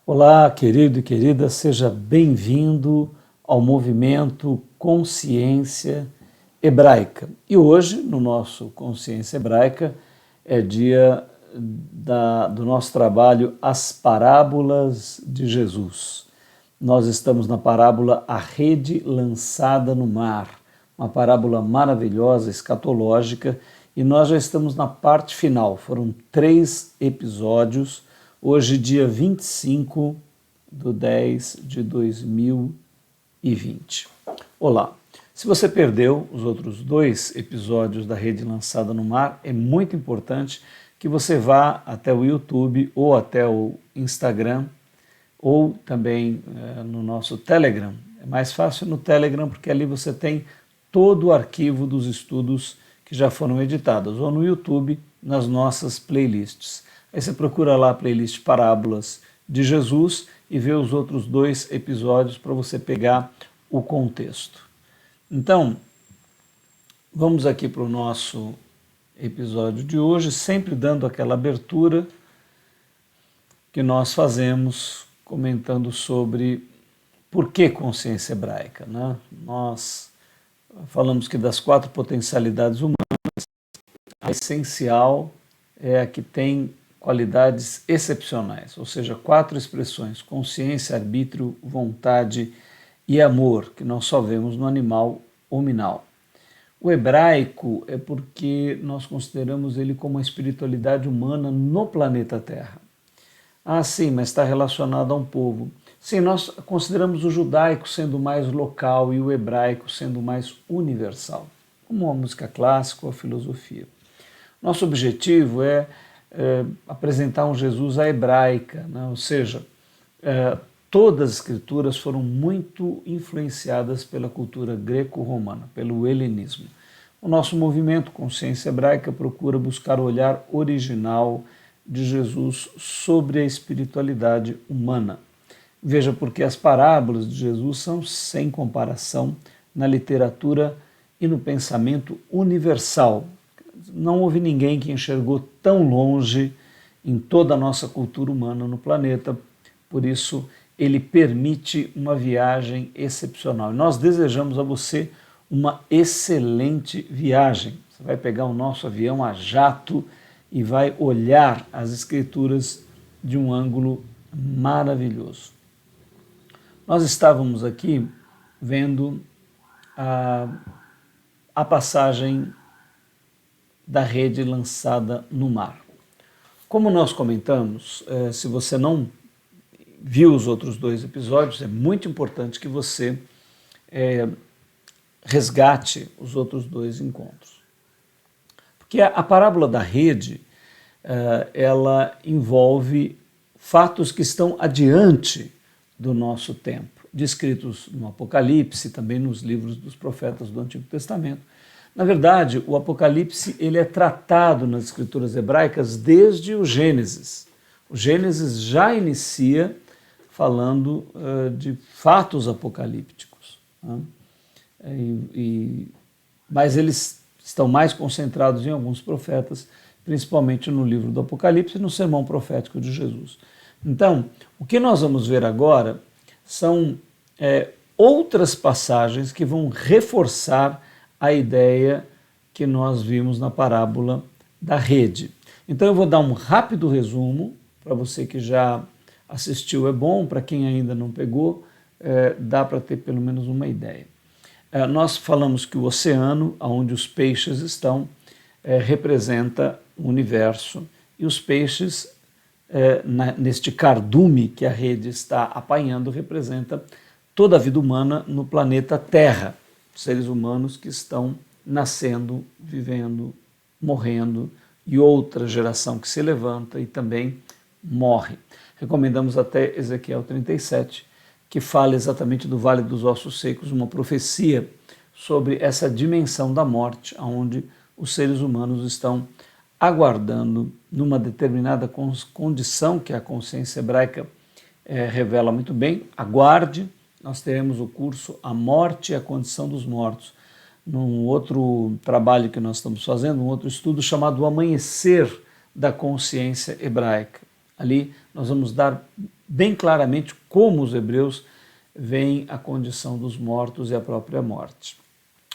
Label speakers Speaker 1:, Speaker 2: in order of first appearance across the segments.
Speaker 1: Olá, querido e querida, seja bem-vindo ao movimento Consciência Hebraica. E hoje, no nosso Consciência Hebraica, é dia do nosso trabalho As Parábolas de Jesus. Nós estamos na parábola A Rede Lançada no Mar, uma parábola maravilhosa, escatológica, e nós já estamos na parte final. Foram 3 episódios. Hoje, dia 25/10/2020. Olá, se você perdeu os outros 2 episódios da Rede Lançada no Mar, é muito importante que você vá até o YouTube ou até o Instagram ou também no nosso Telegram. É mais fácil no Telegram porque ali você tem todo o arquivo dos estudos que já foram editados, ou no YouTube, nas nossas playlists. Aí você procura lá a playlist Parábolas de Jesus e vê os outros 2 episódios para você pegar o contexto. Então, vamos aqui para o nosso episódio de hoje, sempre dando aquela abertura que nós fazemos comentando sobre por que consciência hebraica, né? Nós falamos que das 4 potencialidades humanas, a essencial é a que tem qualidades excepcionais, ou seja, 4 expressões: consciência, arbítrio, vontade e amor, que nós só vemos no animal hominal. O hebraico é porque nós consideramos ele como a espiritualidade humana no planeta Terra. Ah, sim, mas está relacionado a um povo. Sim, nós consideramos o judaico sendo mais local e o hebraico sendo mais universal, como a música clássica ou a filosofia. Nosso objetivo é apresentar um Jesus à hebraica, né? Ou seja, todas as escrituras foram muito influenciadas pela cultura greco-romana, pelo helenismo. O nosso movimento Consciência Hebraica procura buscar o olhar original de Jesus sobre a espiritualidade humana. Veja, porque as parábolas de Jesus são sem comparação na literatura e no pensamento universal. Não houve ninguém que enxergou tão longe em toda a nossa cultura humana no planeta, por isso ele permite uma viagem excepcional. E nós desejamos a você uma excelente viagem. Você vai pegar o nosso avião a jato e vai olhar as escrituras de um ângulo maravilhoso. Nós estávamos aqui vendo a passagem da rede lançada no mar. Como nós comentamos, se você não viu os outros 2 episódios, é muito importante que você resgate os outros 2 encontros. Porque a parábola da rede, ela envolve fatos que estão adiante do nosso tempo, descritos no Apocalipse, também nos livros dos profetas do Antigo Testamento. Na verdade, o Apocalipse ele é tratado nas escrituras hebraicas desde o Gênesis. O Gênesis já inicia falando de fatos apocalípticos, né? Mas eles estão mais concentrados em alguns profetas, principalmente no livro do Apocalipse e no sermão profético de Jesus. Então, o que nós vamos ver agora são outras passagens que vão reforçar a ideia que nós vimos na parábola da rede. Então eu vou dar um rápido resumo, para você que já assistiu é bom, para quem ainda não pegou, dá para ter pelo menos uma ideia. Nós falamos que o oceano, onde os peixes estão, representa o universo, e os peixes, neste cardume que a rede está apanhando, representa toda a vida humana no planeta Terra. Seres humanos que estão nascendo, vivendo, morrendo, e outra geração que se levanta e também morre. Recomendamos até Ezequiel 37, que fala exatamente do Vale dos Ossos Secos, uma profecia sobre essa dimensão da morte, onde os seres humanos estão aguardando numa determinada condição que a consciência hebraica revela muito bem. Aguarde. Nós teremos o curso A Morte e a Condição dos Mortos, num outro trabalho que nós estamos fazendo, um outro estudo chamado O Amanhecer da Consciência Hebraica. Ali nós vamos dar bem claramente como os hebreus veem a condição dos mortos e a própria morte.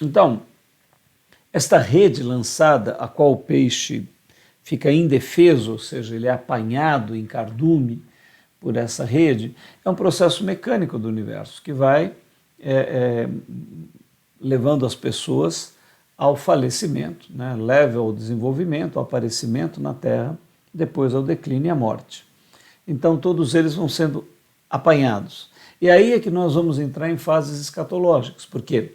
Speaker 1: Então, esta rede lançada, a qual o peixe fica indefeso, ou seja, ele é apanhado em cardume por essa rede, é um processo mecânico do universo que vai levando as pessoas ao falecimento, né? Leva ao desenvolvimento, ao aparecimento na Terra, depois ao declínio e à morte. Então todos eles vão sendo apanhados. E aí é que nós vamos entrar em fases escatológicas, porque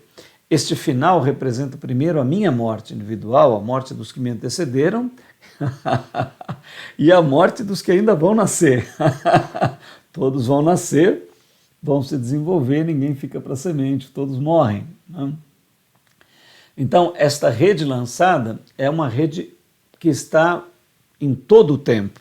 Speaker 1: este final representa primeiro a minha morte individual, a morte dos que me antecederam, e a morte dos que ainda vão nascer. Todos vão nascer, vão se desenvolver, ninguém fica para semente, todos morrem, né? Então, esta rede lançada é uma rede que está em todo o tempo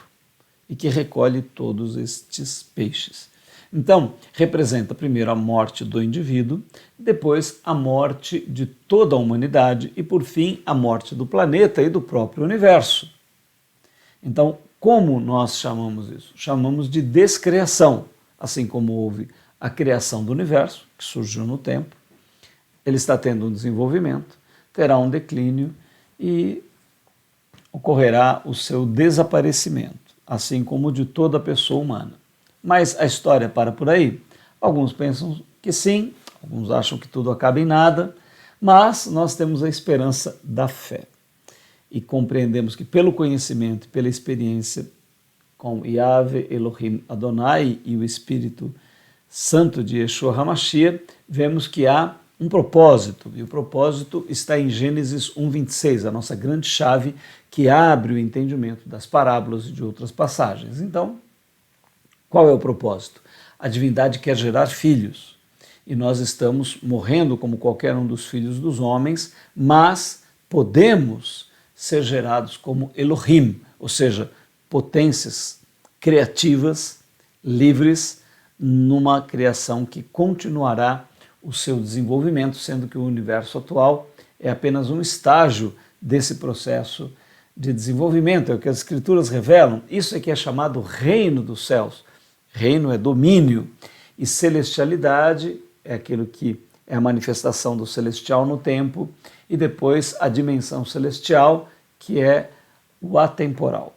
Speaker 1: e que recolhe todos estes peixes. Então, representa primeiro a morte do indivíduo, depois a morte de toda a humanidade e, por fim, a morte do planeta e do próprio universo. Então, como nós chamamos isso? Chamamos de descriação, assim como houve a criação do universo, que surgiu no tempo, ele está tendo um desenvolvimento, terá um declínio e ocorrerá o seu desaparecimento, assim como o de toda pessoa humana. Mas a história para por aí? Alguns pensam que sim, alguns acham que tudo acaba em nada, mas nós temos a esperança da fé. E compreendemos que pelo conhecimento e pela experiência com Yahvé, Elohim Adonai e o Espírito Santo de Yeshua HaMashiach, vemos que há um propósito, e o propósito está em Gênesis 1:26, a nossa grande chave que abre o entendimento das parábolas e de outras passagens. Então, qual é o propósito? A divindade quer gerar filhos, e nós estamos morrendo como qualquer um dos filhos dos homens, mas podemos ser gerados como Elohim, ou seja, potências criativas, livres, numa criação que continuará o seu desenvolvimento, sendo que o universo atual é apenas um estágio desse processo de desenvolvimento, é o que as escrituras revelam. Isso é que é chamado reino dos céus. Reino é domínio e celestialidade é aquilo que é a manifestação do celestial no tempo, e depois a dimensão celestial, que é o atemporal.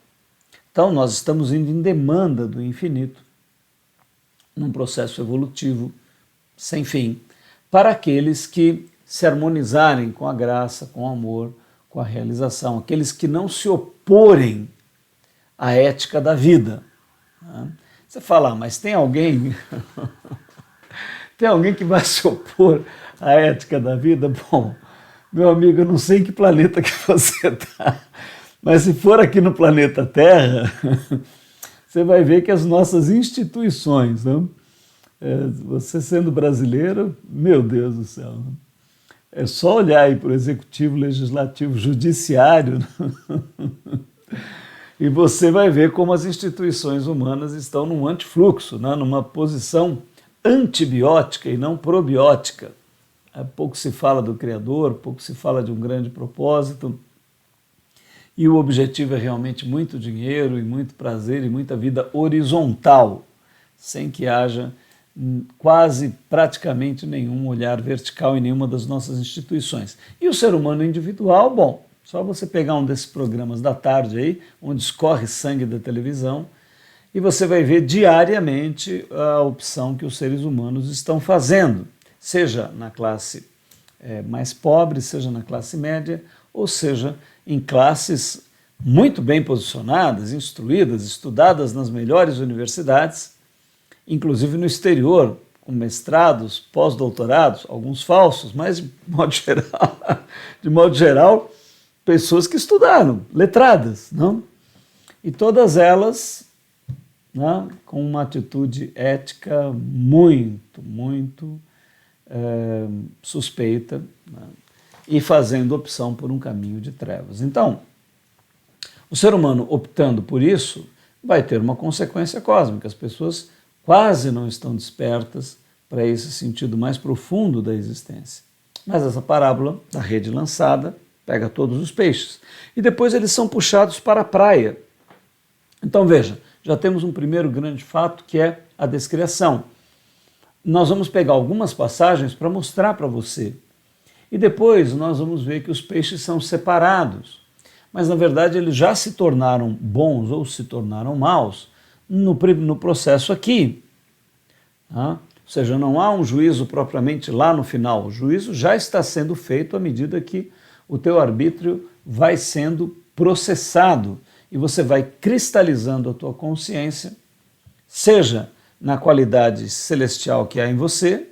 Speaker 1: Então nós estamos indo em demanda do infinito, num processo evolutivo sem fim, para aqueles que se harmonizarem com a graça, com o amor, com a realização, aqueles que não se oporem à ética da vida. Você fala, mas tem alguém tem alguém que vai se opor à ética da vida? Bom, meu amigo, eu não sei em que planeta que você está, mas se for aqui no planeta Terra, você vai ver que as nossas instituições, né? Você sendo brasileiro, meu Deus do céu, é só olhar aí para o executivo, legislativo, judiciário, né? E você vai ver como as instituições humanas estão num antifluxo, né? Numa posição antibiótica e não probiótica. Pouco se fala do Criador, pouco se fala de um grande propósito, e o objetivo é realmente muito dinheiro e muito prazer e muita vida horizontal, sem que haja quase praticamente nenhum olhar vertical em nenhuma das nossas instituições. E o ser humano individual, bom, só você pegar um desses programas da tarde aí, onde escorre sangue da televisão, e você vai ver diariamente a opção que os seres humanos estão fazendo, seja na classe mais pobre, seja na classe média, ou seja em classes muito bem posicionadas, instruídas, estudadas nas melhores universidades, inclusive no exterior, com mestrados, pós-doutorados, alguns falsos, mas de modo geral, pessoas que estudaram, letradas, não? E todas elas, não, com uma atitude ética muito suspeita, não, e fazendo opção por um caminho de trevas. Então, o ser humano optando por isso vai ter uma consequência cósmica. As pessoas quase não estão despertas para esse sentido mais profundo da existência. Mas essa parábola da rede lançada pega todos os peixes. E depois eles são puxados para a praia. Então veja, já temos um primeiro grande fato, que é a descriação. Nós vamos pegar algumas passagens para mostrar para você. E depois nós vamos ver que os peixes são separados. Mas, na verdade, eles já se tornaram bons ou se tornaram maus no processo aqui. Tá? Ou seja, não há um juízo propriamente lá no final. O juízo já está sendo feito à medida que o teu arbítrio vai sendo processado e você vai cristalizando a tua consciência, seja na qualidade celestial que há em você,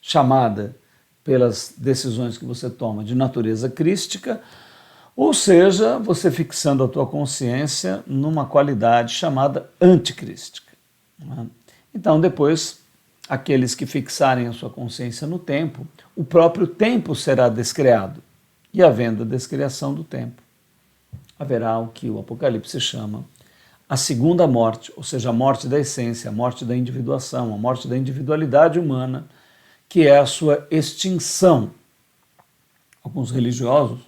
Speaker 1: chamada pelas decisões que você toma de natureza crística, ou seja, você fixando a tua consciência numa qualidade chamada anticrística. Então, depois, aqueles que fixarem a sua consciência no tempo, o próprio tempo será descreado. E havendo a descriação do tempo, haverá o que o Apocalipse chama a segunda morte, ou seja, a morte da essência, a morte da individuação, a morte da individualidade humana, que é a sua extinção. Alguns religiosos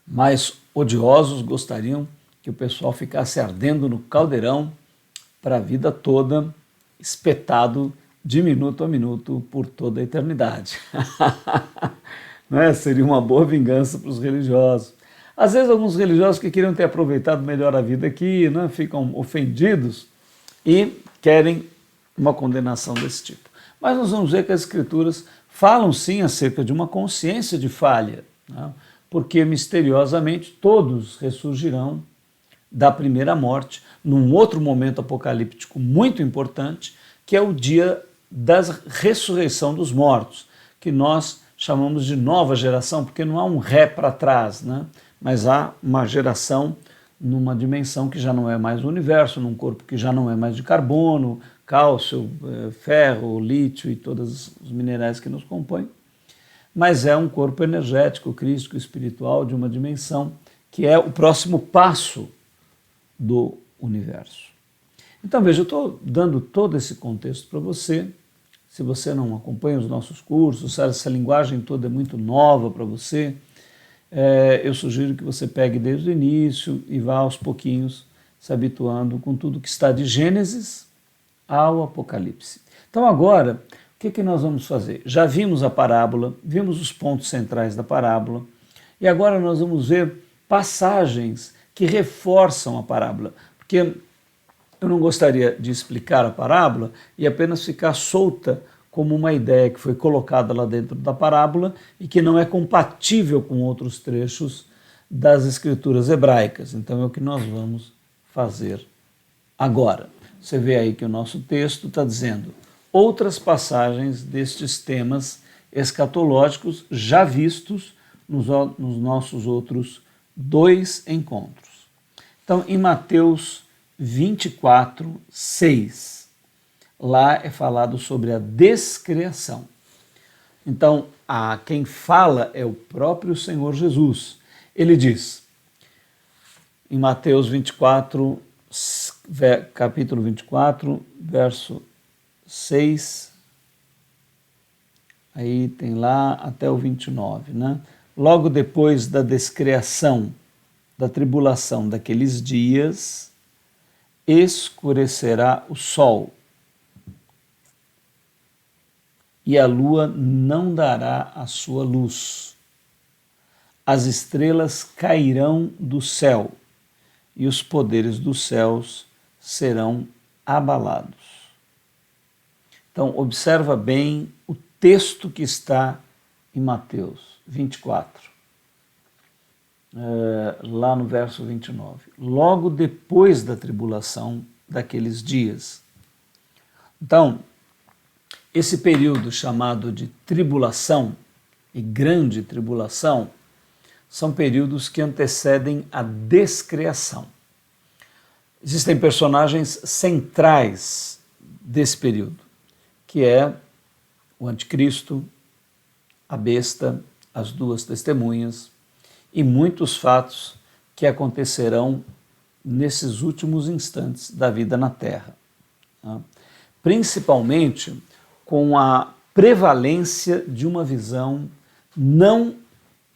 Speaker 1: mais odiosos gostariam que o pessoal ficasse ardendo no caldeirão para a vida toda, espetado de minuto a minuto por toda a eternidade. Não é? Seria uma boa vingança para os religiosos. Às vezes alguns religiosos que queriam ter aproveitado melhor a vida aqui, né, ficam ofendidos e querem uma condenação desse tipo. Mas nós vamos ver que as Escrituras falam sim acerca de uma consciência de falha, né, porque misteriosamente todos ressurgirão da primeira morte, num outro momento apocalíptico muito importante, que é o dia da ressurreição dos mortos, que nós chamamos de nova geração, porque não há um ré para trás, né? Mas há uma geração numa dimensão que já não é mais o universo, num corpo que já não é mais de carbono, cálcio, ferro, lítio e todos os minerais que nos compõem, mas é um corpo energético, crístico, espiritual, de uma dimensão que é o próximo passo do universo. Então, veja, eu estou dando todo esse contexto para você. Se você não acompanha os nossos cursos, se essa linguagem toda é muito nova para você, eu sugiro que você pegue desde o início e vá aos pouquinhos se habituando com tudo que está de Gênesis ao Apocalipse. Então agora, o que nós vamos fazer? Já vimos a parábola, vimos os pontos centrais da parábola, e agora nós vamos ver passagens que reforçam a parábola, porque eu não gostaria de explicar a parábola e apenas ficar solta como uma ideia que foi colocada lá dentro da parábola e que não é compatível com outros trechos das escrituras hebraicas. Então é o que nós vamos fazer agora. Você vê aí que o nosso texto está dizendo outras passagens destes temas escatológicos já vistos nos nossos outros 2 encontros. Então, em Mateus 24, 6, lá é falado sobre a descriação. Então, quem fala é o próprio Senhor Jesus. Ele diz, em Mateus 24, capítulo 24, verso 6, aí tem lá até o 29, né? Logo depois da descriação, da tribulação daqueles dias, escurecerá o sol, e a lua não dará a sua luz. As estrelas cairão do céu, e os poderes dos céus serão abalados. Então, observa bem o texto que está em Mateus 24, lá no verso 29. Logo depois da tribulação daqueles dias. Então, esse período chamado de tribulação e grande tribulação são períodos que antecedem a descriação. Existem personagens centrais desse período, que é o anticristo, a besta, as 2 testemunhas e muitos fatos que acontecerão nesses últimos instantes da vida na Terra. Tá? Principalmente com a prevalência de uma visão não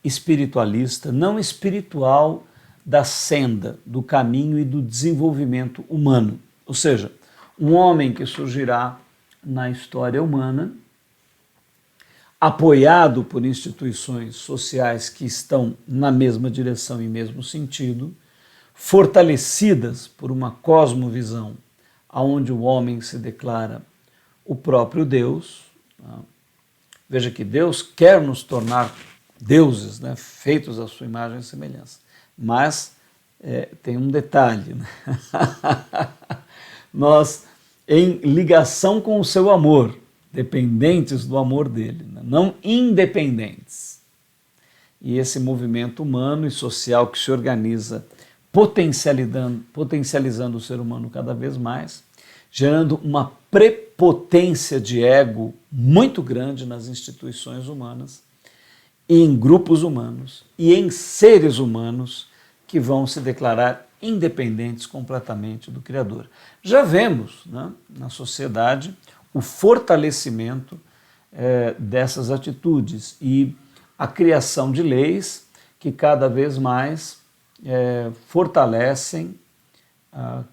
Speaker 1: espiritualista, não espiritual da senda, do caminho e do desenvolvimento humano. Ou seja, um homem que surgirá na história humana, apoiado por instituições sociais que estão na mesma direção e mesmo sentido, fortalecidas por uma cosmovisão onde o homem se declara o próprio Deus. Veja que Deus quer nos tornar deuses, né, feitos à sua imagem e semelhança. Mas tem um detalhe, né? Nós, em ligação com o seu amor, dependentes do amor dele, né? Não independentes. E esse movimento humano e social que se organiza potencializando o ser humano cada vez mais, gerando uma prepotência de ego muito grande nas instituições humanas, e em grupos humanos, e em seres humanos que vão se declarar independentes completamente do Criador. Já vemos, né, na sociedade o fortalecimento dessas atitudes e a criação de leis que cada vez mais fortalecem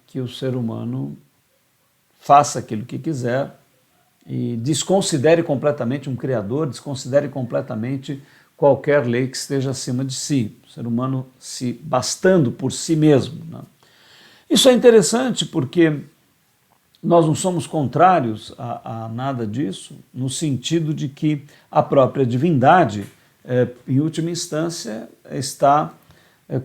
Speaker 1: que o ser humano faça aquilo que quiser e desconsidere completamente um Criador, desconsidere completamente qualquer lei que esteja acima de si, o ser humano se bastando por si mesmo, né? Isso é interessante porque nós não somos contrários a nada disso, no sentido de que a própria divindade, em última instância, está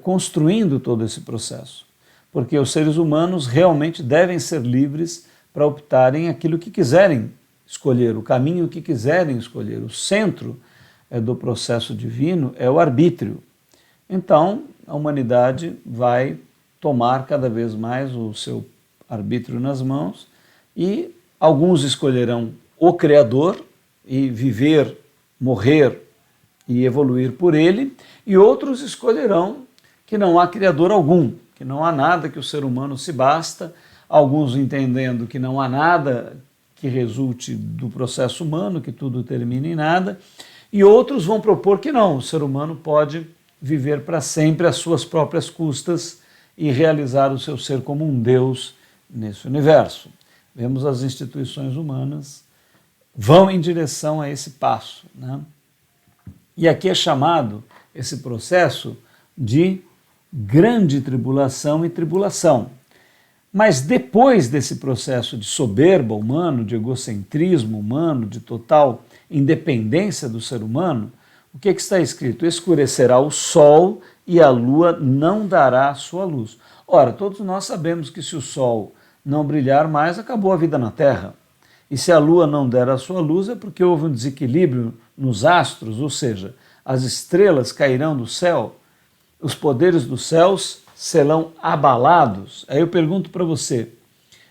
Speaker 1: construindo todo esse processo, porque os seres humanos realmente devem ser livres para optarem aquilo que quiserem escolher, o caminho que quiserem escolher. O centro do processo divino é o arbítrio. Então, a humanidade vai tomar cada vez mais o seu arbítrio nas mãos e alguns escolherão o Criador e viver, morrer e evoluir por ele, e outros escolherão que não há Criador algum, que não há nada, que o ser humano se basta, alguns entendendo que não há nada que resulte do processo humano, que tudo termina em nada, e outros vão propor que não, o ser humano pode viver para sempre às suas próprias custas e realizar o seu ser como um Deus nesse universo. Vemos as instituições humanas vão em direção a esse passo, né? E aqui é chamado esse processo de grande tribulação e tribulação. Mas depois desse processo de soberba humano, de egocentrismo humano, de total independência do ser humano, o que está escrito? Escurecerá o sol e a lua não dará a sua luz. Ora, todos nós sabemos que se o sol não brilhar mais, acabou a vida na Terra. E se a lua não der a sua luz, é porque houve um desequilíbrio nos astros, ou seja, as estrelas cairão do céu, os poderes dos céus serão abalados. Aí eu pergunto para você,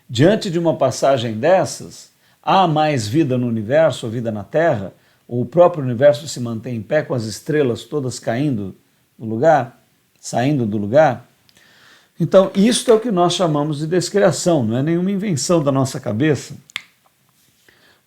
Speaker 1: diante de uma passagem dessas, há mais vida no universo, ou vida na Terra? Ou o próprio universo se mantém em pé com as estrelas todas caindo do lugar, saindo do lugar? Então, isto é o que nós chamamos de descriação, não é nenhuma invenção da nossa cabeça.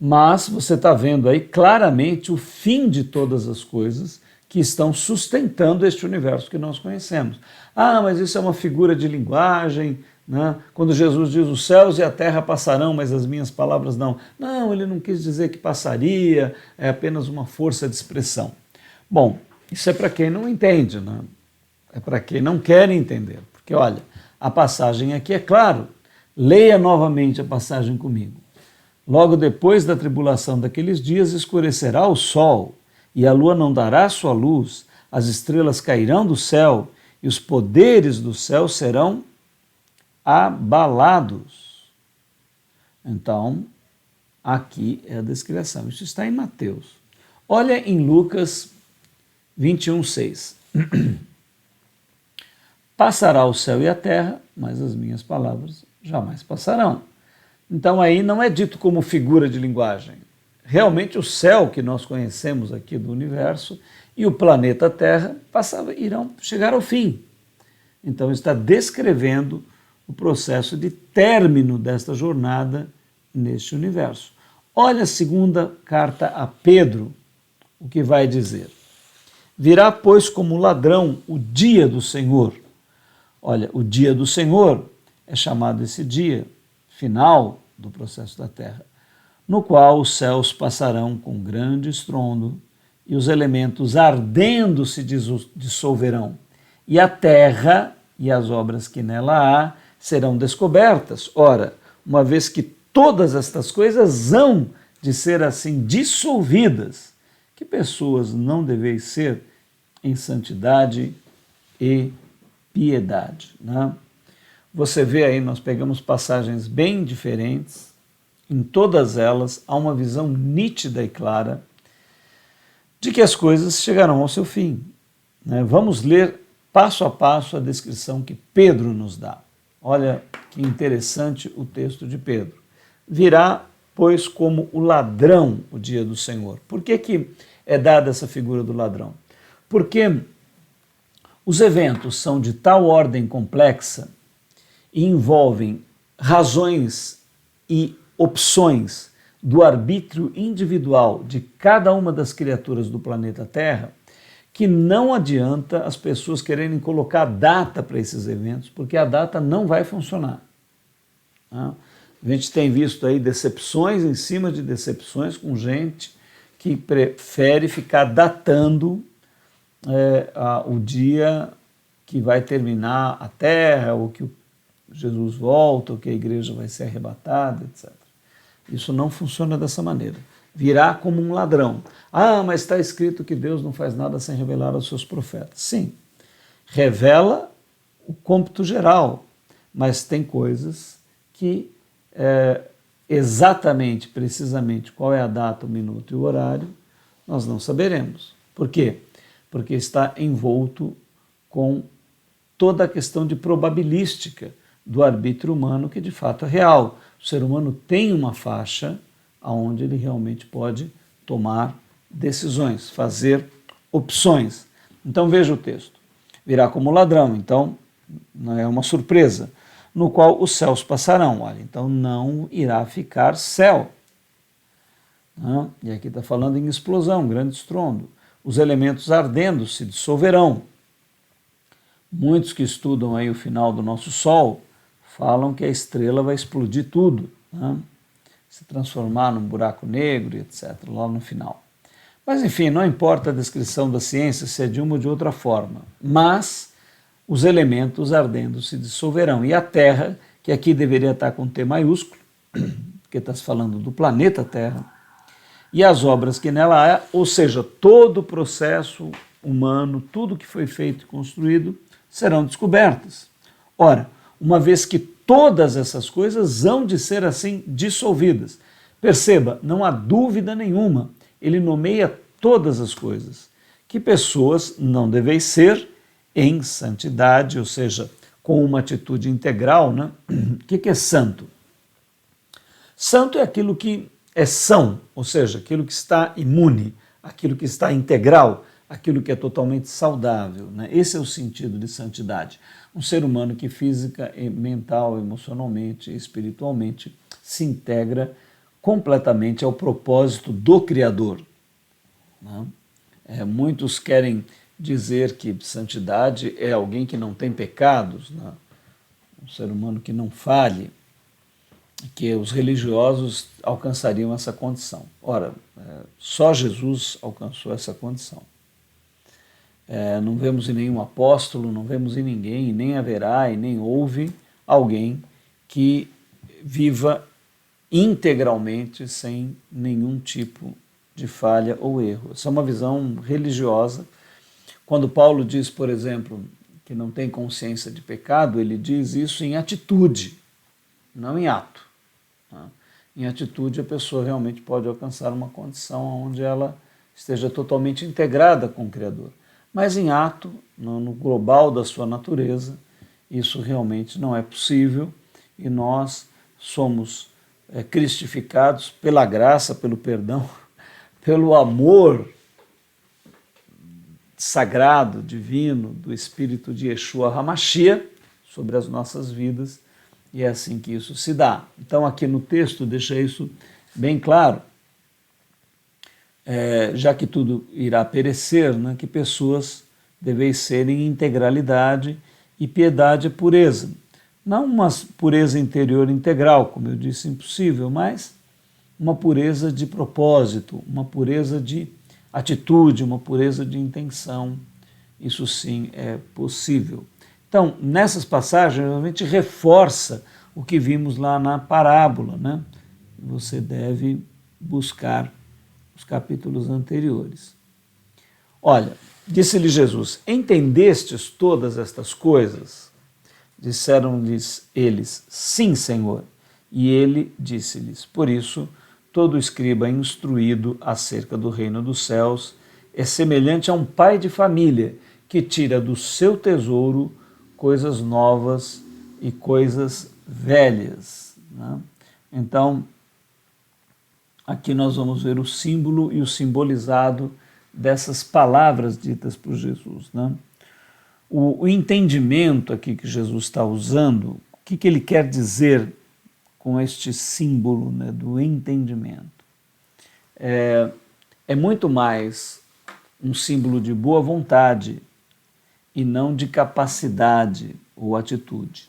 Speaker 1: Mas você está vendo aí claramente o fim de todas as coisas que estão sustentando este universo que nós conhecemos. Ah, mas isso é uma figura de linguagem, né? Quando Jesus diz os céus e a terra passarão, mas as minhas palavras não. Não, ele não quis dizer que passaria, é apenas uma força de expressão. Bom, isso é para quem não entende, né? É para quem não quer entender. Porque, olha, a passagem aqui é claro, leia novamente a passagem comigo. Logo depois da tribulação daqueles dias, escurecerá o sol, e a lua não dará sua luz, as estrelas cairão do céu, e os poderes do céu serão abalados. Então, aqui é a descrição. Isso está em Mateus. Olha em Lucas 21:6. Passará o céu e a terra, mas as minhas palavras jamais passarão. Então aí não é dito como figura de linguagem. Realmente o céu que nós conhecemos aqui do universo e o planeta Terra irão chegar ao fim. Então está descrevendo o processo de término desta jornada neste universo. Olha a segunda carta a Pedro, o que vai dizer. Virá, pois, como ladrão o dia do Senhor. Olha, o dia do Senhor é chamado esse dia final do processo da terra, no qual os céus passarão com grande estrondo e os elementos ardendo se dissolverão, e a terra e as obras que nela há serão descobertas. Ora, uma vez que todas estas coisas hão de ser assim dissolvidas, que pessoas não deveis ser em santidade e piedade, né? Você vê aí, nós pegamos passagens bem diferentes, em todas elas há uma visão nítida e clara de que as coisas chegarão ao seu fim, né? Vamos ler passo a passo a descrição que Pedro nos dá. Olha que interessante o texto de Pedro. Virá, pois, como o ladrão o dia do Senhor. Por que é dada essa figura do ladrão? Porque os eventos são de tal ordem complexa e envolvem razões e opções do arbítrio individual de cada uma das criaturas do planeta Terra, que não adianta as pessoas quererem colocar data para esses eventos, porque a data não vai funcionar. A gente tem visto aí decepções em cima de decepções com gente que prefere ficar datando o dia que vai terminar a Terra, ou que Jesus volta, ou que a igreja vai ser arrebatada, etc. Isso não funciona dessa maneira. Virá como um ladrão. Ah, mas está escrito que Deus não faz nada sem revelar aos seus profetas. Sim, revela o cômputo geral, mas tem coisas que exatamente, precisamente, qual é a data, o minuto e o horário, nós não saberemos. Por quê? Porque está envolto com toda a questão de probabilística do arbítrio humano, que de fato é real. O ser humano tem uma faixa onde ele realmente pode tomar decisões, fazer opções. Então veja o texto. Virá como ladrão, então não é uma surpresa, no qual os céus passarão. Olha, então não irá ficar céu. Não? E aqui está falando em explosão, grande estrondo. Os elementos ardendo se dissolverão. Muitos que estudam aí o final do nosso Sol falam que a estrela vai explodir tudo, né? Se transformar num buraco negro, etc., lá no final. Mas, enfim, não importa a descrição da ciência se é de uma ou de outra forma, mas os elementos ardendo se dissolverão. E a Terra, que aqui deveria estar com T maiúsculo, porque está se falando do planeta Terra, e as obras que nela há, ou seja, todo o processo humano, tudo que foi feito e construído, serão descobertas. Ora, uma vez que todas essas coisas hão de ser assim dissolvidas. Perceba, não há dúvida nenhuma, ele nomeia todas as coisas. Que pessoas não deveis ser em santidade, ou seja, com uma atitude integral, né? O que é santo? Santo é aquilo que é são, ou seja, aquilo que está imune, aquilo que está integral, aquilo que é totalmente saudável, né? Esse é o sentido de santidade. Um ser humano que física, mental, emocionalmente, espiritualmente se integra completamente ao propósito do Criador, né? Muitos querem dizer que santidade é alguém que não tem pecados, né? Um ser humano que não falhe, que os religiosos alcançariam essa condição. Ora, só Jesus alcançou essa condição. Não vemos em nenhum apóstolo, não vemos em ninguém, e nem haverá e nem houve alguém que viva integralmente sem nenhum tipo de falha ou erro. Essa é uma visão religiosa. Quando Paulo diz, por exemplo, que não tem consciência de pecado, ele diz isso em atitude, não em ato. Em atitude, a pessoa realmente pode alcançar uma condição onde ela esteja totalmente integrada com o Criador. Mas em ato, no global da sua natureza, isso realmente não é possível e nós somos cristificados pela graça, pelo perdão, pelo amor sagrado, divino, do Espírito de Yeshua HaMashiach sobre as nossas vidas, e é assim que isso se dá. Então aqui no texto deixa isso bem claro, já que tudo irá perecer, né, que pessoas deveis ser em integralidade, e piedade é pureza. Não uma pureza interior integral, como eu disse, impossível, mas uma pureza de propósito, uma pureza de atitude, uma pureza de intenção. Isso sim é possível. Então, nessas passagens, a gente reforça o que vimos lá na parábola, né? Você deve buscar os capítulos anteriores. Olha, disse-lhe Jesus: entendestes todas estas coisas? Disseram-lhes eles: sim, Senhor. E ele disse-lhes: por isso, todo escriba instruído acerca do reino dos céus é semelhante a um pai de família que tira do seu tesouro coisas novas e coisas velhas, né? Então, aqui nós vamos ver o símbolo e o simbolizado dessas palavras ditas por Jesus, né? O entendimento aqui que Jesus está usando, o que ele quer dizer com este símbolo, né, do entendimento? É muito mais um símbolo de boa vontade e não de capacidade ou atitude.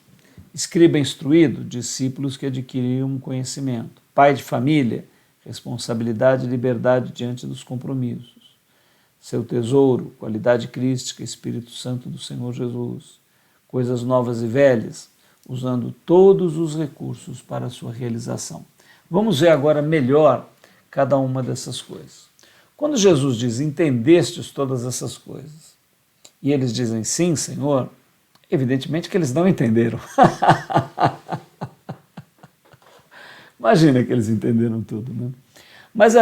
Speaker 1: Escriba instruído, discípulos que adquiriram conhecimento. Pai de família, responsabilidade e liberdade diante dos compromissos. Seu tesouro, qualidade crística, Espírito Santo do Senhor Jesus. Coisas novas e velhas, usando todos os recursos para a sua realização. Vamos ver agora melhor cada uma dessas coisas. Quando Jesus diz, entendestes todas essas coisas, e eles dizem, sim, Senhor, evidentemente que eles não entenderam. Imagina que eles entenderam tudo, né? Mas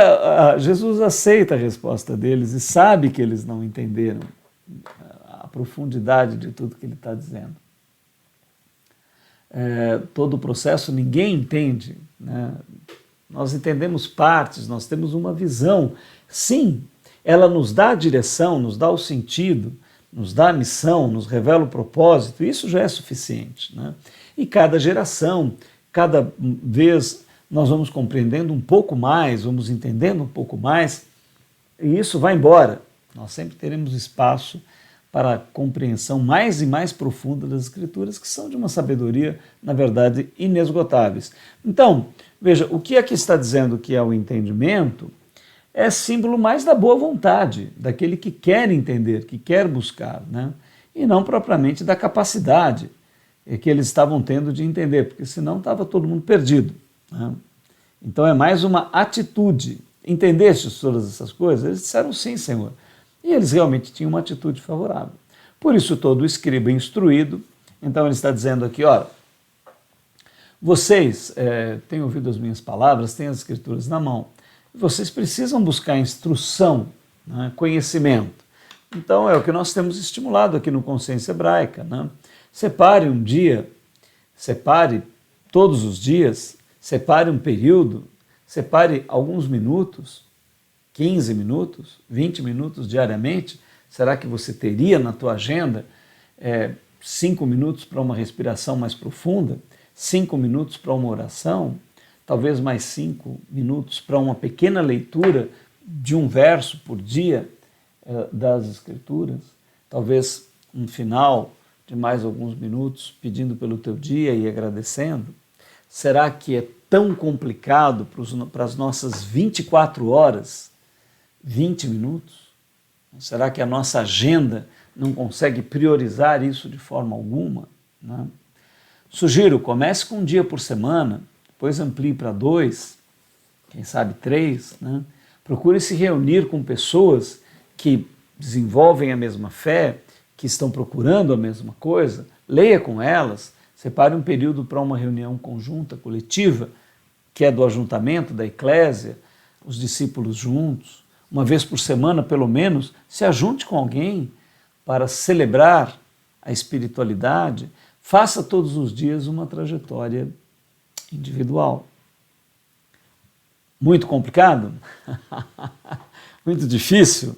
Speaker 1: Jesus aceita a resposta deles e sabe que eles não entenderam a profundidade de tudo que ele está dizendo. Todo o processo ninguém entende, né? Nós entendemos partes, nós temos uma visão. Sim, ela nos dá a direção, nos dá o sentido, nos dá a missão, nos revela o propósito, isso já é suficiente, né? E cada geração, cada vez nós vamos compreendendo um pouco mais, vamos entendendo um pouco mais, e isso vai embora. Nós sempre teremos espaço para a compreensão mais e mais profunda das Escrituras, que são de uma sabedoria, na verdade, inesgotáveis. Então, veja, o que aqui está dizendo que é o entendimento é símbolo mais da boa vontade, daquele que quer entender, que quer buscar, né? E não propriamente da capacidade que eles estavam tendo de entender, porque senão estava todo mundo perdido, né? Então é mais uma atitude. Entendestes todas essas coisas? Eles disseram sim, Senhor. E eles realmente tinham uma atitude favorável. Por isso todo escriba instruído, então ele está dizendo aqui, olha, vocês têm ouvido as minhas palavras, têm as Escrituras na mão, vocês precisam buscar instrução, né, conhecimento. Então é o que nós temos estimulado aqui no Consciência Hebraica, né? Separe um dia, separe todos os dias, separe um período, separe alguns minutos, 15 minutos, 20 minutos diariamente. Será que você teria na tua agenda 5 minutos para uma respiração mais profunda, 5 minutos para uma oração, talvez mais 5 minutos para uma pequena leitura de um verso por dia das Escrituras, talvez um final de mais alguns minutos pedindo pelo teu dia e agradecendo? Será que é tão complicado para as nossas 24 horas, 20 minutos? Será que a nossa agenda não consegue priorizar isso de forma alguma, né? Sugiro, comece com um dia por semana, depois amplie para 2, quem sabe 3, né? Procure se reunir com pessoas que desenvolvem a mesma fé, que estão procurando a mesma coisa, leia com elas, separe um período para uma reunião conjunta, coletiva, que é do ajuntamento, da eclésia, os discípulos juntos. Uma vez por semana, pelo menos, se ajunte com alguém para celebrar a espiritualidade. Faça todos os dias uma trajetória individual. Muito complicado? Muito difícil?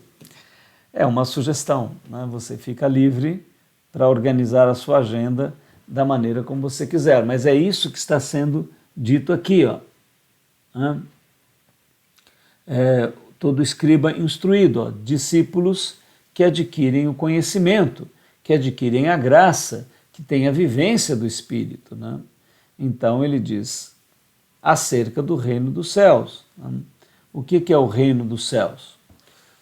Speaker 1: É uma sugestão, né? Você fica livre para organizar a sua agenda da maneira como você quiser, mas é isso que está sendo dito aqui, ó. Todo escriba instruído, ó, discípulos que adquirem o conhecimento, que adquirem a graça, que que tem a vivência do Espírito, né? Então ele diz acerca do reino dos céus. Né? O que é o reino dos céus?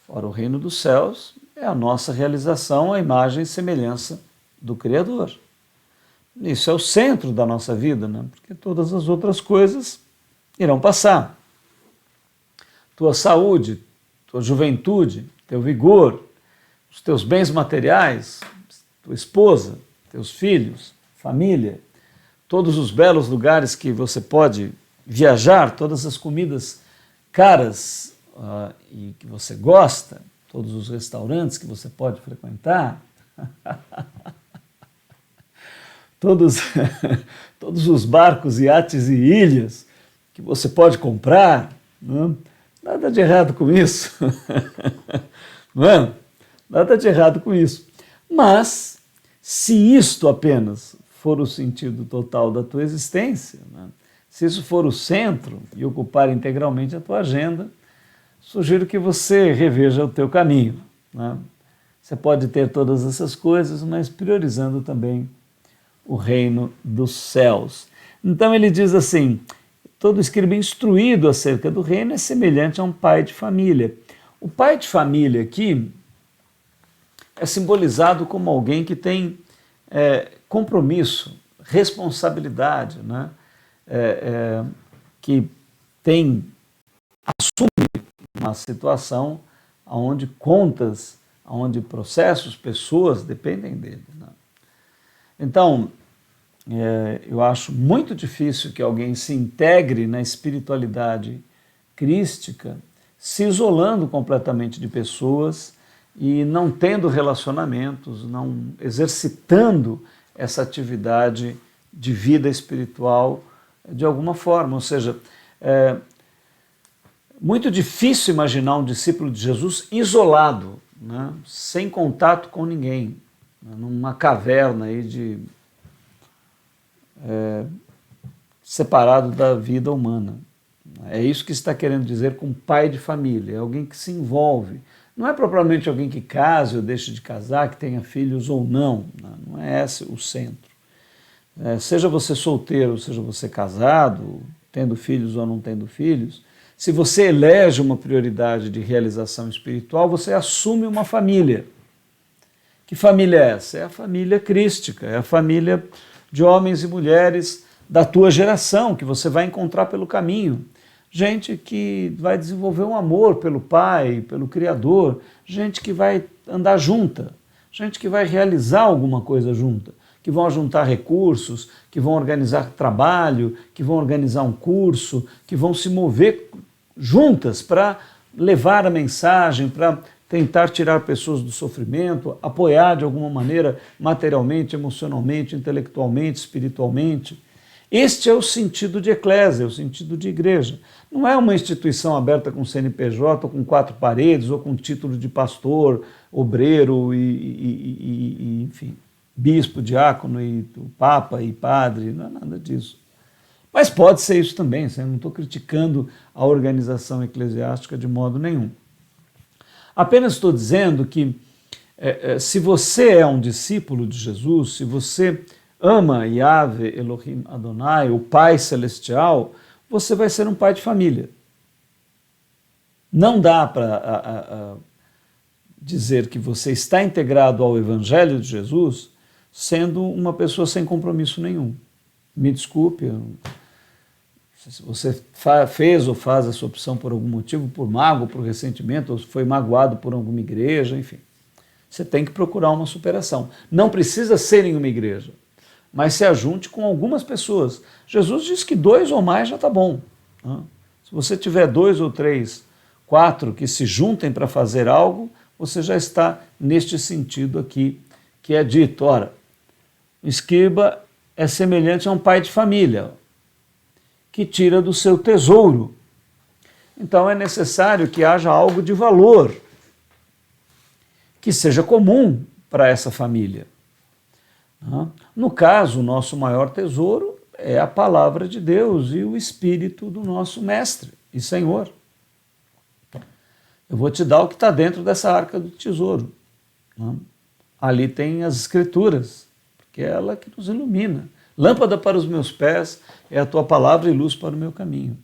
Speaker 1: Ora, o reino dos céus é a nossa realização à imagem e semelhança do Criador. Isso é o centro da nossa vida, né? Porque todas as outras coisas irão passar. Tua saúde, tua juventude, teu vigor, os teus bens materiais, tua esposa, teus filhos, família, todos os belos lugares que você pode viajar, todas as comidas caras e que você gosta, todos os restaurantes que você pode frequentar, todos os barcos, iates e ilhas que você pode comprar, não? Nada de errado com isso, não é? Nada de errado com isso. Mas, se isto apenas for o sentido total da tua existência, né? Se isso for o centro e ocupar integralmente a tua agenda, sugiro que você reveja o teu caminho, né? Você pode ter todas essas coisas, mas priorizando também o reino dos céus. Então ele diz assim, todo escriba instruído acerca do reino é semelhante a um pai de família. O pai de família aqui é simbolizado como alguém que tem compromisso, responsabilidade, né? Que assume uma situação onde contas, onde processos, pessoas dependem dele, né? Então, eu acho muito difícil que alguém se integre na espiritualidade crística, se isolando completamente de pessoas e não tendo relacionamentos, não exercitando essa atividade de vida espiritual de alguma forma. Ou seja, é muito difícil imaginar um discípulo de Jesus isolado, né, sem contato com ninguém, né, numa caverna aí separado da vida humana. É isso que está querendo dizer com pai de família, é alguém que se envolve. Não é propriamente alguém que case ou deixe de casar, que tenha filhos ou não, né? Não é esse o centro. Seja você solteiro, seja você casado, tendo filhos ou não tendo filhos, se você elege uma prioridade de realização espiritual, você assume uma família. Que família é essa? É a família crística, é a família de homens e mulheres da tua geração, que você vai encontrar pelo caminho. Gente que vai desenvolver um amor pelo Pai, pelo Criador, gente que vai andar junta, gente que vai realizar alguma coisa junta, que vão juntar recursos, que vão organizar trabalho, que vão organizar um curso, que vão se mover juntas para levar a mensagem, para tentar tirar pessoas do sofrimento, apoiar de alguma maneira materialmente, emocionalmente, intelectualmente, espiritualmente. Este é o sentido de eclésia, é o sentido de igreja. Não é uma instituição aberta com CNPJ, ou com 4 paredes, ou com título de pastor, obreiro enfim, bispo, diácono, e papa e padre, não é nada disso. Mas pode ser isso também, eu não estou criticando a organização eclesiástica de modo nenhum. Apenas estou dizendo que se você é um discípulo de Jesus, se você ama Yahvé, Elohim Adonai, o Pai Celestial, você vai ser um pai de família. Não dá para dizer que você está integrado ao Evangelho de Jesus sendo uma pessoa sem compromisso nenhum. Me desculpe, se você fez ou faz essa opção por algum motivo, por mágoa, por ressentimento, ou foi magoado por alguma igreja, enfim, você tem que procurar uma superação. Não precisa ser em uma igreja, mas se ajunte com algumas pessoas. Jesus diz que 2 ou mais já está bom, né? Se você tiver 2 ou 3, 4 que se juntem para fazer algo, você já está neste sentido aqui que é dito. Ora, o escriba é semelhante a um pai de família que tira do seu tesouro. Então é necessário que haja algo de valor que seja comum para essa família. No caso, o nosso maior tesouro é a palavra de Deus e o Espírito do nosso Mestre e Senhor. Eu vou te dar o que está dentro dessa arca do tesouro. Ali tem as Escrituras, porque é ela que nos ilumina. Lâmpada para os meus pés é a tua palavra e luz para o meu caminho.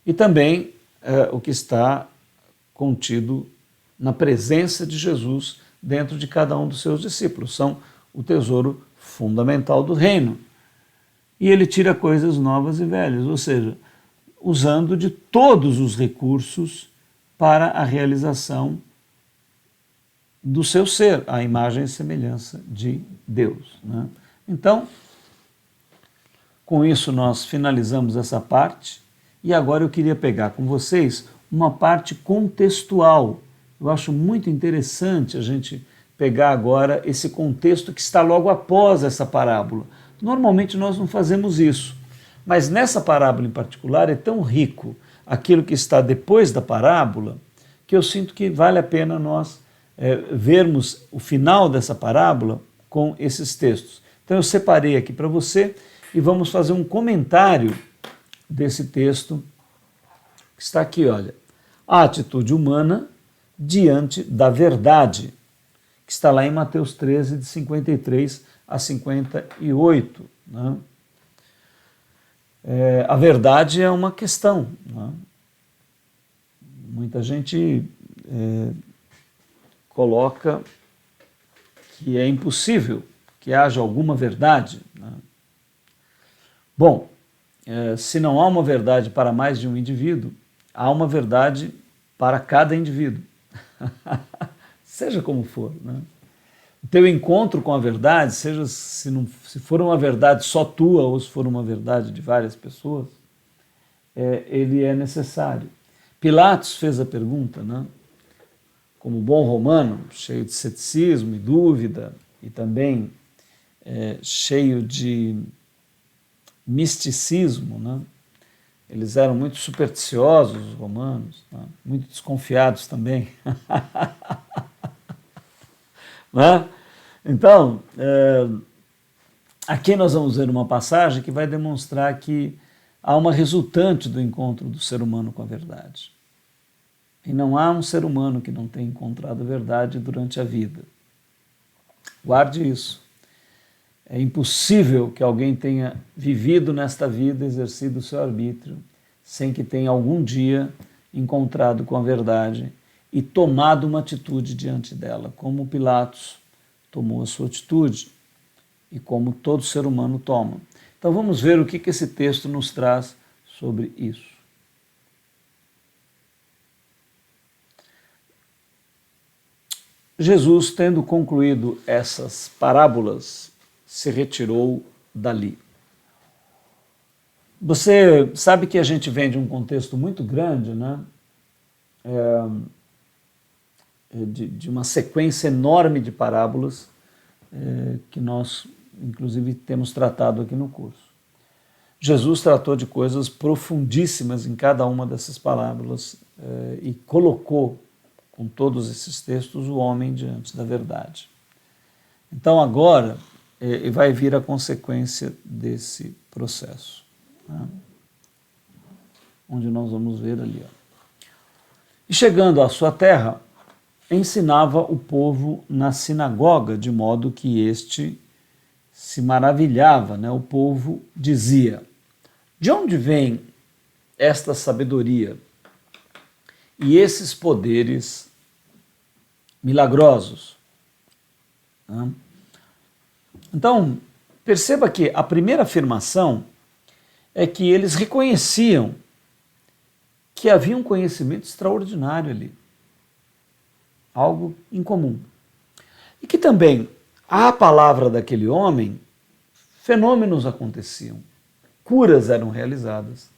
Speaker 1: E também o que está contido na presença de Jesus dentro de cada um dos seus discípulos. São o tesouro fundamental do reino. E ele tira coisas novas e velhas, ou seja, usando de todos os recursos para a realização do seu ser, a imagem e semelhança de Deus, né? Então, com isso nós finalizamos essa parte e agora eu queria pegar com vocês uma parte contextual. Eu acho muito interessante a gente pegar agora esse contexto que está logo após essa parábola. Normalmente nós não fazemos isso, mas nessa parábola em particular é tão rico aquilo que está depois da parábola que eu sinto que vale a pena nós vermos o final dessa parábola com esses textos. Então eu separei aqui para você e vamos fazer um comentário desse texto que está aqui, olha. A atitude humana diante da verdade, que está lá em Mateus 13, de 53 a 58. Né? A verdade é uma questão. Né? Muita gente coloca que é impossível que haja alguma verdade. Né? Bom, se não há uma verdade para mais de um indivíduo, há uma verdade para cada indivíduo. Seja como for, né? O teu encontro com a verdade, seja se for uma verdade só tua ou se for uma verdade de várias pessoas, ele é necessário. Pilatos fez a pergunta, né? Como bom romano, cheio de ceticismo e dúvida, e também cheio de misticismo, né? Eles eram muito supersticiosos, os romanos, né? Muito desconfiados também. Né? Então, aqui nós vamos ver uma passagem que vai demonstrar que há uma resultante do encontro do ser humano com a verdade. E não há um ser humano que não tenha encontrado a verdade durante a vida. Guarde isso. É impossível que alguém tenha vivido nesta vida, exercido o seu arbítrio, sem que tenha algum dia encontrado com a verdade e tomado uma atitude diante dela, como Pilatos tomou a sua atitude e como todo ser humano toma. Então vamos ver o que esse texto nos traz sobre isso. Jesus, tendo concluído essas parábolas, se retirou dali. Você sabe que a gente vem de um contexto muito grande, né? De uma sequência enorme de parábolas que nós, inclusive, temos tratado aqui no curso. Jesus tratou de coisas profundíssimas em cada uma dessas parábolas e colocou, com todos esses textos, o homem diante da verdade. Então, agora, vai vir a consequência desse processo, né? Onde nós vamos ver ali. Ó. E chegando à sua terra, ensinava o povo na sinagoga, de modo que este se maravilhava, né? O povo dizia: de onde vem esta sabedoria e esses poderes milagrosos? Né? Então, perceba que a primeira afirmação é que eles reconheciam que havia um conhecimento extraordinário ali, algo incomum. E que também, à palavra daquele homem, fenômenos aconteciam, curas eram realizadas,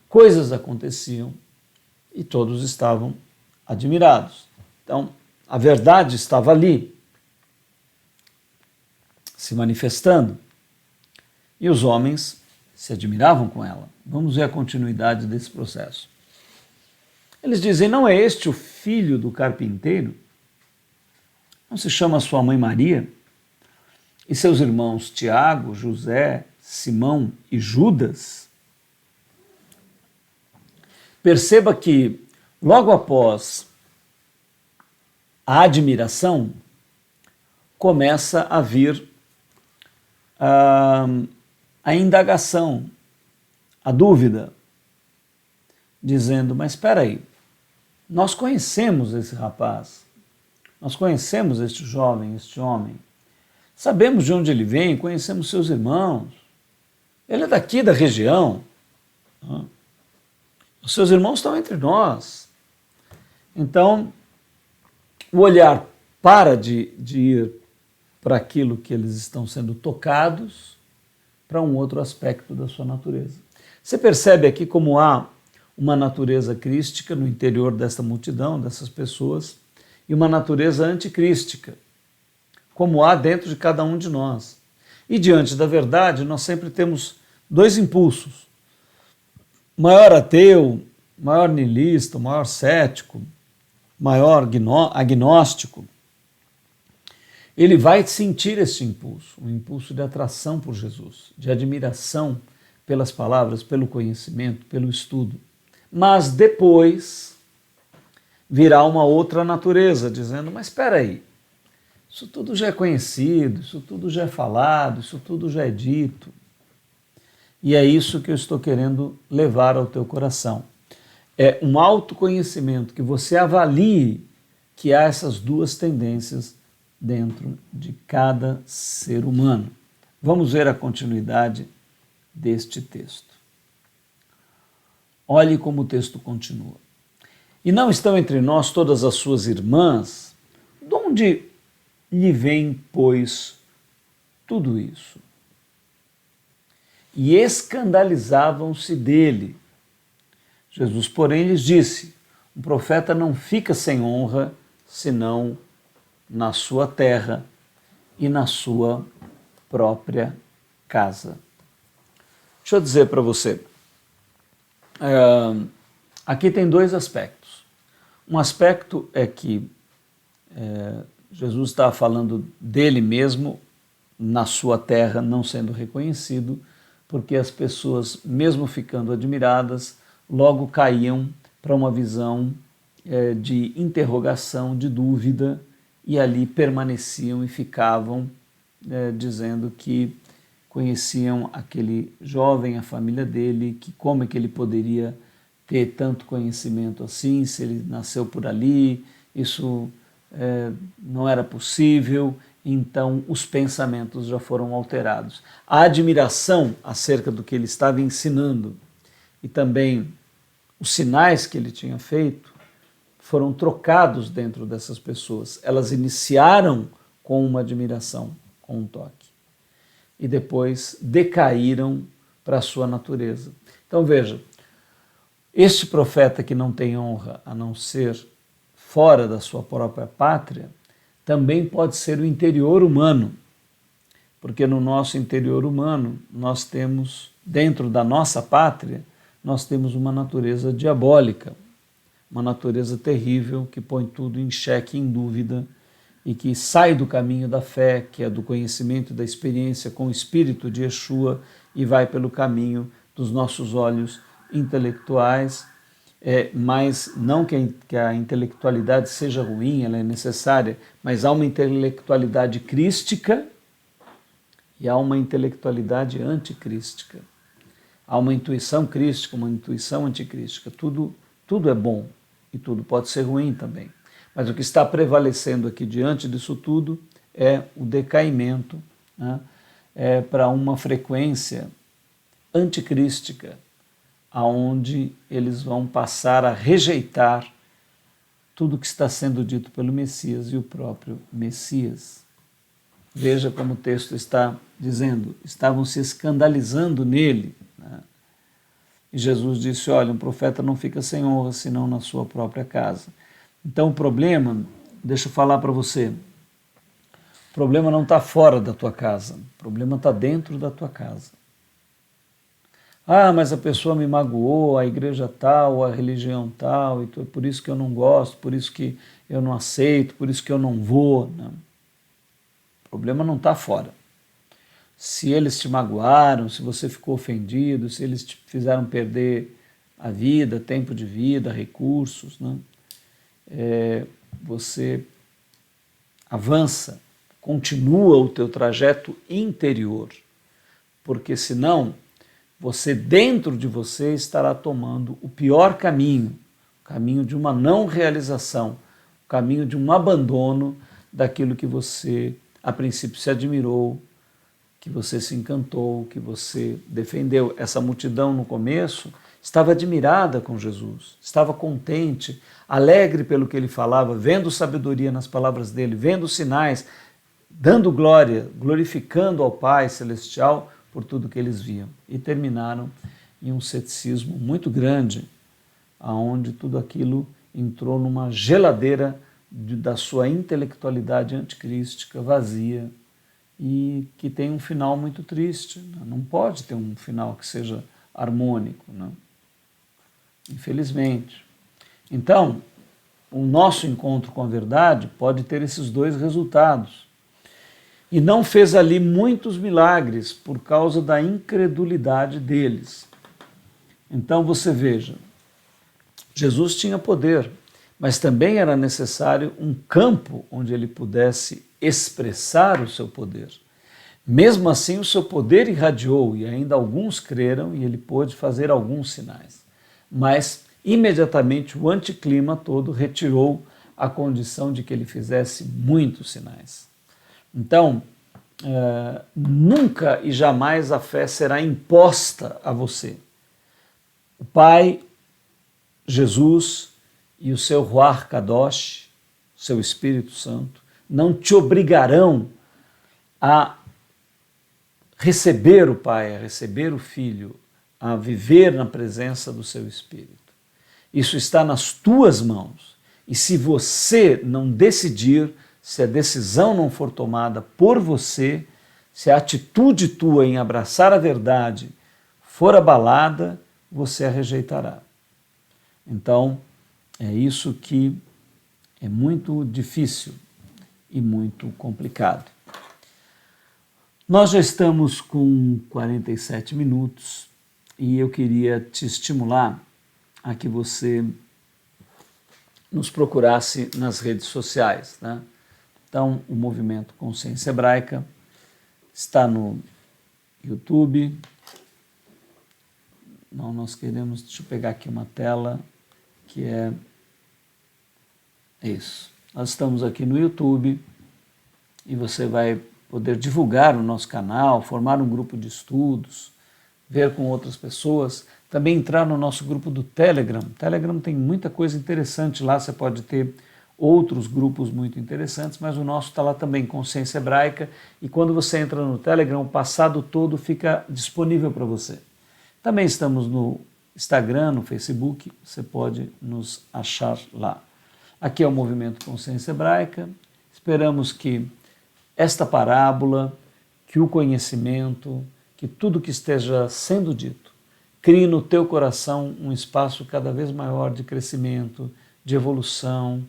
Speaker 1: coisas aconteciam e todos estavam admirados. Então, a verdade estava ali, se manifestando, e os homens se admiravam com ela. Vamos ver a continuidade desse processo. Eles dizem: não é este o filho do carpinteiro? Não se chama sua mãe Maria? E seus irmãos Tiago, José, Simão e Judas? Perceba que, logo após a admiração, começa a vir a indagação, a dúvida, dizendo, mas espera aí, nós conhecemos esse rapaz, nós conhecemos este jovem, este homem, sabemos de onde ele vem, conhecemos seus irmãos, ele é daqui da região, os seus irmãos estão entre nós. Então, o olhar para de ir para aquilo que eles estão sendo tocados para um outro aspecto da sua natureza. Você percebe aqui como há uma natureza crística no interior desta multidão, dessas pessoas, e uma natureza anticrística, como há dentro de cada um de nós. E diante da verdade, nós sempre temos dois impulsos. Maior ateu, maior niilista, maior cético, maior agnóstico, ele vai sentir esse impulso, um impulso de atração por Jesus, de admiração pelas palavras, pelo conhecimento, pelo estudo. Mas depois virá uma outra natureza, dizendo, mas espera aí, isso tudo já é conhecido, isso tudo já é falado, isso tudo já é dito. E é isso que eu estou querendo levar ao teu coração. É um autoconhecimento, que você avalie que há essas duas tendências dentro de cada ser humano. Vamos ver a continuidade deste texto. Olhe como o texto continua. E não estão entre nós todas as suas irmãs? De onde lhe vem, pois, tudo isso? E escandalizavam-se dele. Jesus, porém, lhes disse, um profeta não fica sem honra, senão na sua terra e na sua própria casa. Deixa eu dizer para você, aqui tem dois aspectos. Um aspecto é que Jesus está falando dele mesmo na sua terra, não sendo reconhecido, porque as pessoas, mesmo ficando admiradas, logo caíam para uma visão de interrogação, de dúvida, e ali permaneciam e ficavam dizendo que conheciam aquele jovem, a família dele, que como é que ele poderia ter tanto conhecimento assim, se ele nasceu por ali, isso não era possível. Então os pensamentos já foram alterados. A admiração acerca do que ele estava ensinando e também os sinais que ele tinha feito foram trocados dentro dessas pessoas. Elas iniciaram com uma admiração, com um toque, e depois decaíram para a sua natureza. Então veja, este profeta que não tem honra a não ser fora da sua própria pátria, também pode ser o interior humano, porque no nosso interior humano nós temos, dentro da nossa pátria, nós temos uma natureza diabólica, uma natureza terrível que põe tudo em xeque, em dúvida, e que sai do caminho da fé, que é do conhecimento e da experiência com o Espírito de Yeshua, e vai pelo caminho dos nossos olhos intelectuais, mas não que a intelectualidade seja ruim, ela é necessária, mas há uma intelectualidade crística e há uma intelectualidade anticrística. Há uma intuição crística, uma intuição anticrística. Tudo é bom e tudo pode ser ruim também. Mas o que está prevalecendo aqui diante disso tudo é o decaimento, né? Para uma frequência anticrística, aonde eles vão passar a rejeitar tudo que está sendo dito pelo Messias e o próprio Messias. Veja como o texto está dizendo, estavam se escandalizando nele, né? E Jesus disse, olha, um profeta não fica sem honra, senão na sua própria casa. Então o problema, deixa eu falar para você, o problema não está fora da tua casa, o problema está dentro da tua casa. Ah, mas a pessoa me magoou, a igreja tal, a religião tal, e por isso que eu não gosto, por isso que eu não aceito, por isso que eu não vou. Não. O problema não está fora. Se eles te magoaram, se você ficou ofendido, se eles te fizeram perder a vida, tempo de vida, recursos, né? Você avança continua o teu trajeto interior, porque senão você dentro de você estará tomando o pior caminho, o caminho de uma não realização, o caminho de um abandono daquilo que você a princípio se admirou, que você se encantou, que você defendeu. Essa multidão no começo estava admirada com Jesus, estava contente, alegre pelo que ele falava, vendo sabedoria nas palavras dele, vendo sinais, dando glória, glorificando ao Pai Celestial por tudo que eles viam. E terminaram em um ceticismo muito grande, aonde tudo aquilo entrou numa geladeira da sua intelectualidade anticrística, vazia, e que tem um final muito triste. Não pode ter um final que seja harmônico, não? Infelizmente. Então, o nosso encontro com a verdade pode ter esses dois resultados. E não fez ali muitos milagres por causa da incredulidade deles. Então você veja, Jesus tinha poder, mas também era necessário um campo onde ele pudesse expressar o seu poder. Mesmo assim, o seu poder irradiou e ainda alguns creram e ele pôde fazer alguns sinais. Mas, imediatamente, o anticlima todo retirou a condição de que ele fizesse muitos sinais. Então, nunca e jamais a fé será imposta a você. O Pai, Jesus e o seu Ruach Kadosh, seu Espírito Santo, não te obrigarão a receber o Pai, a receber o Filho, a viver na presença do seu Espírito. Isso está nas tuas mãos. E se você não decidir, se a decisão não for tomada por você, se a atitude tua em abraçar a verdade for abalada, você a rejeitará. Então, é isso que é muito difícil e muito complicado. Nós já estamos com 47 minutos e eu queria te estimular a que você nos procurasse nas redes sociais, né? Então, o Movimento Consciência Hebraica está no YouTube. Não, nós queremos, deixa eu pegar aqui uma tela que é isso. Nós estamos aqui no YouTube e você vai poder divulgar o nosso canal, formar um grupo de estudos, ver com outras pessoas, também entrar no nosso grupo do Telegram. O Telegram tem muita coisa interessante lá, você pode ter outros grupos muito interessantes, mas o nosso está lá também, Consciência Hebraica, e quando você entra no Telegram, o passado todo fica disponível para você. Também estamos no Instagram, no Facebook, você pode nos achar lá. Aqui é o Movimento Consciência Hebraica, esperamos que esta parábola, que o conhecimento, que tudo que esteja sendo dito, crie no teu coração um espaço cada vez maior de crescimento, de evolução,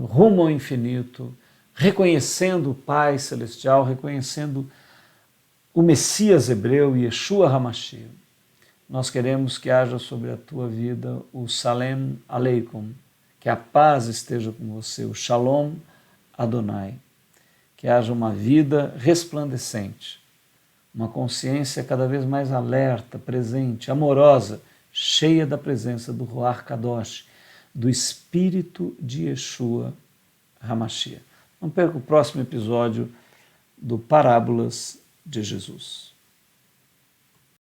Speaker 1: rumo ao infinito, reconhecendo o Pai Celestial, reconhecendo o Messias hebreu, Yeshua HaMashiach. Nós queremos que haja sobre a tua vida o Salem Aleikum, que a paz esteja com você, o Shalom Adonai, que haja uma vida resplandecente, uma consciência cada vez mais alerta, presente, amorosa, cheia da presença do Ruach Kadosh, do Espírito de Yeshua HaMashiach. Não perca o próximo episódio do Parábolas de Jesus.